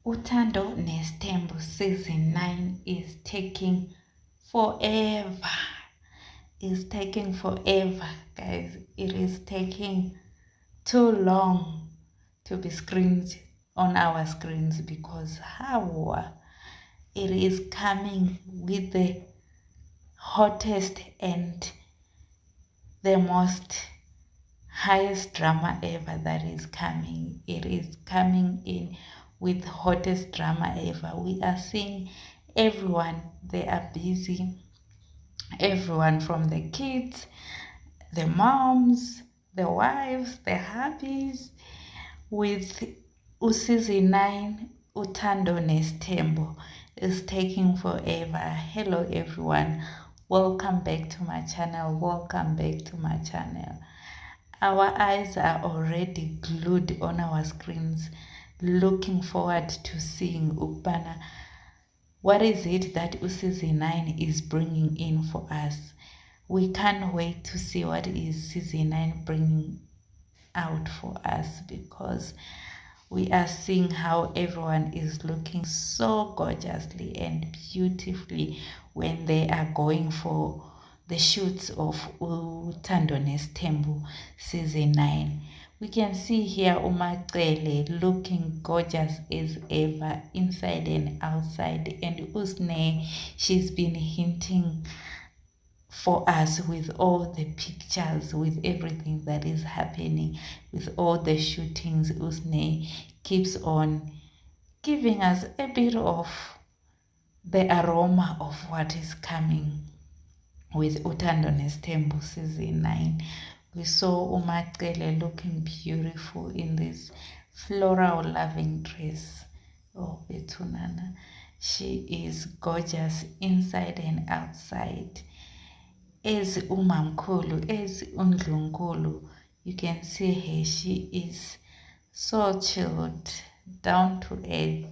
Uthando Nesthembu season 9 is taking forever. It's taking forever, guys. It is taking too long to be screened on our screens because how it is coming with the hottest and the most highest drama ever that is coming. It is coming in with hottest drama ever. We are seeing everyone, they are busy, everyone from the kids, the moms, the wives, the hubbies, with season 9 Uthando Nesthembu is taking forever. Hello everyone, welcome back to my channel, welcome back to my channel. Our eyes are already glued on our screens, looking forward to seeing Upana. What is it that season 9 is bringing in for us? We can't wait to see what is season 9 bringing out for us, because we are seeing how everyone is looking so gorgeously and beautifully when they are going for the shoots of Uthando Nesthembu season 9. We can see here Umacele looking gorgeous as ever inside and outside, and Usne, she's been hinting for us with all the pictures, with everything that is happening, with all the shootings. Usne keeps on giving us a bit of the aroma of what is coming with Uthando Nesthembu season 9. We saw Umacele looking beautiful in this floral loving dress. Oh, Betunana, she is gorgeous inside and outside. As Umamkulu, as Undlunkulu, you can see her, she is so chilled, down to earth.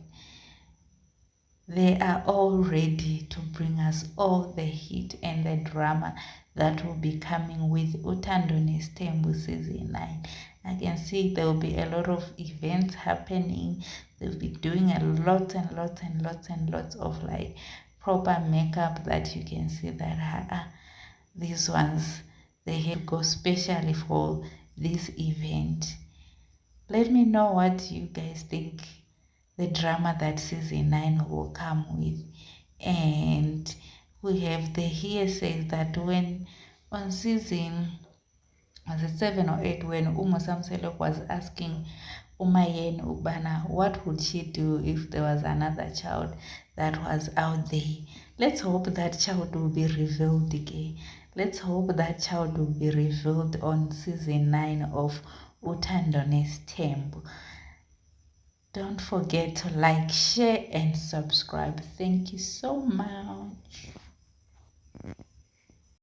They are all ready to bring us all the heat and the drama that will be coming with Uthando Nesthembu season 9. I can see there will be a lot of events happening. They'll be doing a lot and lots and lots and lots of like proper makeup that you can see that these ones, they have to go specially for this event. Let me know what you guys think the drama that season 9 will come with. And we have the hearsay that when on season, was it 7 or 8, when Samselok was asking Umayeni Ubana what would she do if there was another child that was out there. Let's hope that child will be revealed again. Let's hope that child will be revealed on season 9 of Uthando Nesthembu. Don't forget to like, share and subscribe. Thank you so much.